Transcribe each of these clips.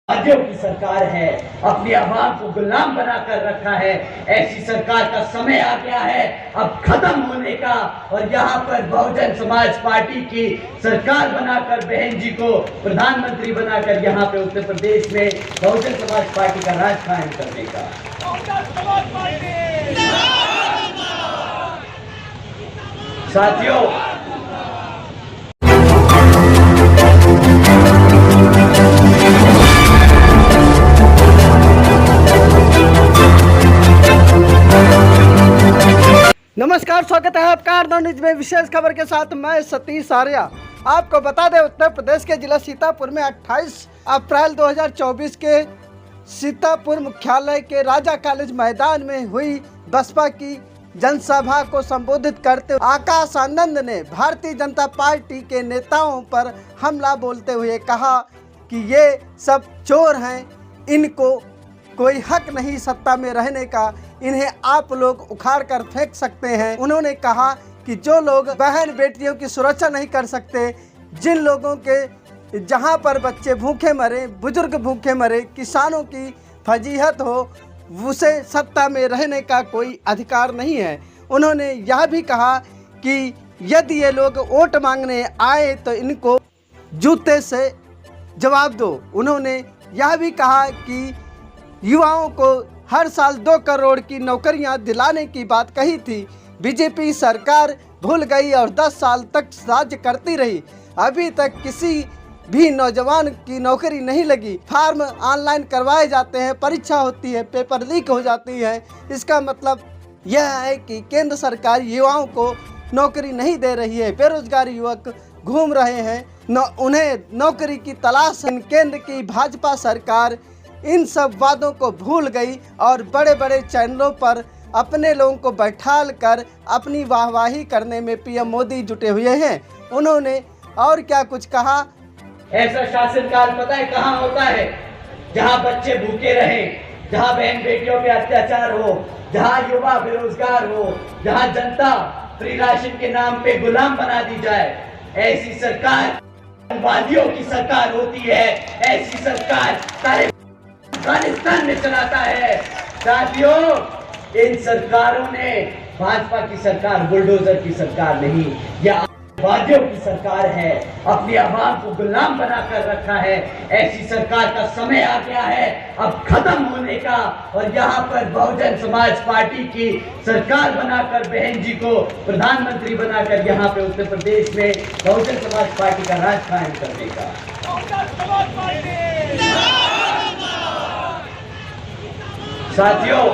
राज्यों की सरकार है, अपनी आवाम को गुलाम बनाकर रखा है। ऐसी सरकार का समय आ गया है अब खत्म होने का। और यहाँ पर बहुजन समाज पार्टी की सरकार बनाकर बहन जी को प्रधानमंत्री बनाकर यहाँ पे उत्तर प्रदेश में बहुजन समाज पार्टी का राज कायम करने का। साथियों, नमस्कार, स्वागत है आपका आर न्यूज में विशेष खबर के साथ। मैं सतीश आर्या। आपको बता दें, उत्तर प्रदेश के जिला सीतापुर में 28 अप्रैल 2024 के सीतापुर मुख्यालय के राजा कॉलेज मैदान में हुई बसपा की जनसभा को संबोधित करते हुए आकाश आनंद ने भारतीय जनता पार्टी के नेताओं पर हमला बोलते हुए कहा कि ये सब चोर हैं, इनको कोई हक नहीं सत्ता में रहने का, इन्हें आप लोग उखाड़ कर फेंक सकते हैं। उन्होंने कहा कि जो लोग बहन बेटियों की सुरक्षा नहीं कर सकते, जिन लोगों के जहां पर बच्चे भूखे मरे, बुजुर्ग भूखे मरे, किसानों की फजीहत हो, उसे सत्ता में रहने का कोई अधिकार नहीं है। उन्होंने यह भी कहा कि यदि ये लोग वोट मांगने आए तो इनको जूते से जवाब दो। उन्होंने यह भी कहा कि युवाओं को हर साल 2 करोड़ की नौकरियां दिलाने की बात कही थी। बीजेपी सरकार भूल गई और 10 साल तक राज्य करती रही। अभी तक किसी भी नौजवान की नौकरी नहीं लगी। फार्म ऑनलाइन करवाए जाते हैं, परीक्षा होती है, पेपर लीक हो जाती है। इसका मतलब यह है कि केंद्र सरकार युवाओं को नौकरी नहीं दे रही है। बेरोजगार युवक घूम रहे हैं, उन्हें नौकरी की तलाश है। केंद्र की भाजपा सरकार इन सब वादों को भूल गई और बड़े बड़े चैनलों पर अपने लोगों को बैठाल कर अपनी वाहवाही करने में पीएम मोदी जुटे हुए हैं। उन्होंने और क्या कुछ कहा। ऐसा शासनकाल पता है कहाँ होता है? जहाँ बच्चे भूखे रहें, जहाँ बहन बेटियों पे अत्याचार हो, जहाँ युवा बेरोजगार हो, जहाँ जनता फ्री राशन के नाम पे गुलाम बना दी जाए। ऐसी सरकार वादियों की सरकार होती है। ऐसी सरकार अफगानिस्तान में चलाता है। साथियों, इन सरकारों ने, भाजपा की सरकार बुलडोजर की सरकार नहीं, यह वादियों की सरकार है, अपनी आवाम को गुलाम बनाकर रखा है। ऐसी सरकार का समय आ गया है अब खत्म होने का। और यहाँ पर बहुजन समाज पार्टी की सरकार बनाकर बहन जी को प्रधानमंत्री बनाकर यहाँ पे उत्तर प्रदेश में बहुजन समाज पार्टी का राज कायम करने का। साथियों,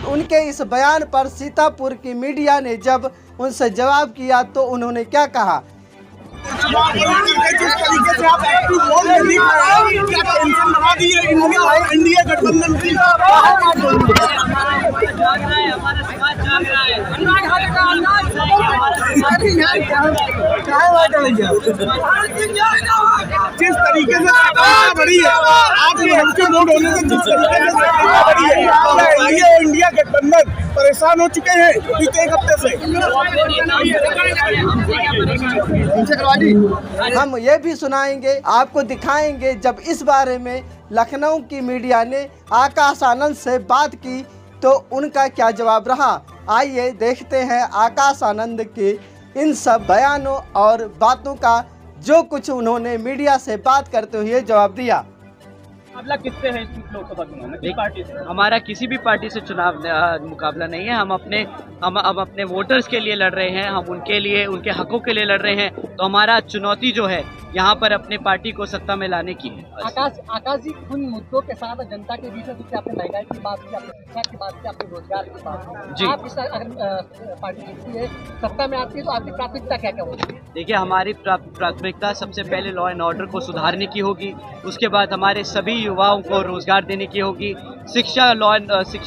उनके इस बयान पर सीतापुर की मीडिया ने जब उनसे जवाब किया तो उन्होंने क्या कहा। जिस तरीके से आप एक्टिव रोल नहीं कर रहे हैं, क्या टेंशन बढ़ा दी है इंडिया गठबंधन की? जिस तरीके से सरकार बढ़ी है, आप ये हमसे वोट होने से जिस तरीके से सरकार बढ़ी है, ये इंडिया गठबंधन परेशान हो चुके हैं बीते 1 हफ्ते से। हम ये भी सुनाएंगे, आपको दिखाएंगे जब इस बारे में लखनऊ की मीडिया ने आकाश आनंद से बात की तो उनका क्या जवाब रहा। आइए देखते हैं आकाश आनंद के इन सब बयानों और बातों का जो कुछ उन्होंने मीडिया से बात करते हुए जवाब दिया। मुकाबला किससे है इस लोकसभा चुनाव में? किस पार्टी से? हमारा किसी भी पार्टी से चुनाव मुकाबला नहीं है। हम अपने वोटर्स के लिए लड़ रहे हैं, हम उनके लिए, उनके हकों के लिए लड़ रहे हैं। तो हमारा चुनौती जो है यहाँ पर अपने पार्टी को सत्ता में लाने की है। आकाश जी, उन मुद्दों के साथ जनता के बीच में आपने महंगाई की बात की, आपने शिक्षा की बात की, आपने रोजगार की बात की। आप इस अगर पार्टी जीतती है, सत्ता में आती है, तो आपकी प्राथमिकता क्या क्या होगी? देखिए, हमारी प्राथमिकता सबसे पहले लॉ एंड ऑर्डर को सुधारने की होगी। उसके बाद हमारे सभी युवाओं को रोजगार देने की होगी। शिक्षा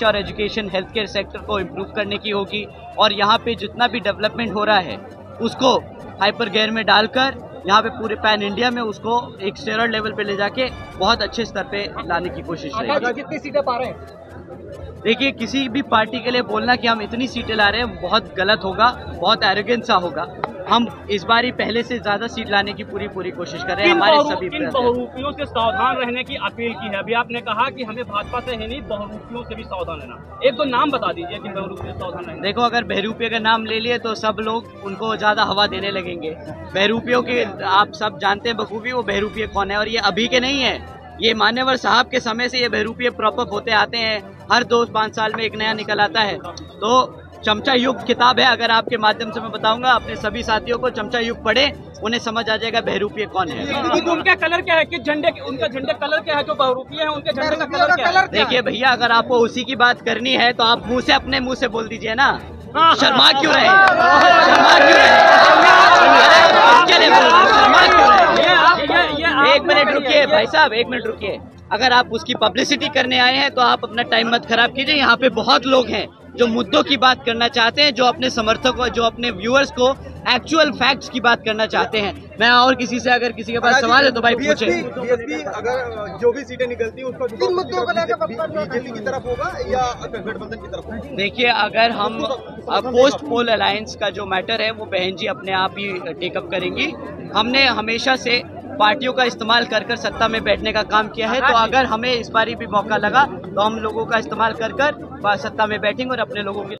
और एजुकेशन, हेल्थ केयर सेक्टर को इम्प्रूव करने की होगी। और यहाँ पे जितना भी डेवलपमेंट हो रहा है उसको हाइपर गियर में डालकर यहाँ पे पूरे पैन इंडिया में उसको एक स्टेरॉइड लेवल पे ले जाके बहुत अच्छे स्तर पे लाने की कोशिश रहेगी। कितनी सीटें पा रहे हैं? देखिए, किसी भी पार्टी के लिए बोलना कि हम इतनी सीटें ला रहे हैं बहुत गलत होगा, बहुत एरोगेंस सा होगा। हम इस बारी पहले से ज्यादा सीट लाने की पूरी कोशिश कर रहे हैं। हमारे सभी किन बहुरूपियों से सावधान रहने की अपील की है? अभी आपने कहा कि हमें भाजपा से है नहीं, बहुरूपियों से भी सावधान रहना। एक दो नाम बता दीजिए किन बहुरूपियों से सावधान रहना। देखो, अगर बहरूपी का नाम ले लिए तो सब लोग उनको ज्यादा हवा देने लगेंगे। बहरूपियों के आप सब जानते हैं बखूबी वो बहरूपी कौन है, और ये अभी के नहीं है, ये मान्यवर साहब के समय से ये बहरूपी प्रॉपअप होते आते हैं। हर 2-5 साल में एक नया निकल आता है। तो चमचा युग किताब है, अगर आपके माध्यम से मैं बताऊंगा, अपने सभी साथियों को चमचा युग पढ़े, उन्हें समझ आ जाएगा बहरूपी कौन है। उनका कलर क्या है? कि झंडे, उनका झंडे कलर क्या है? जो बहुरूपी है उनके झंडे का कलर क्या है? देखिए भैया, अगर आपको उसी की बात करनी है तो आप अपने मुंह से बोल दीजिए ना। शर्मा क्यों रहे? शर्मा क्यों रहे? शर्मा क्यों रहे? एक मिनट रुकिए भाई साहब, 1 मिनट रुकिए। अगर आप उसकी पब्लिसिटी करने आए हैं तो आप अपना टाइम मत खराब कीजिए। यहाँ पे बहुत लोग हैं जो मुद्दों की बात करना चाहते हैं, जो अपने समर्थकों, जो अपने व्यूअर्स को एक्चुअल फैक्ट्स की बात करना चाहते हैं। मैं और किसी से, अगर किसी के पास सवाल है तो भाई पूछे। बीएसपी अगर जो भी सीटें निकलती हैं उसका किन मुद्दों को लेकर बीजेपी की तरफ होगा या गठबंधन की तरफ होगा? देखिए, अगर हम पोस्ट पोल अलायंस का जो मैटर है वो बहन जी अपने आप ही टेकअप करेंगी। हमने हमेशा से पार्टियों का इस्तेमाल कर सत्ता में बैठने का काम किया है, तो अगर हमें इस बारी भी मौका लगा तो हम लोगों का इस्तेमाल कर सत्ता में बैठेंगे और अपने लोगों की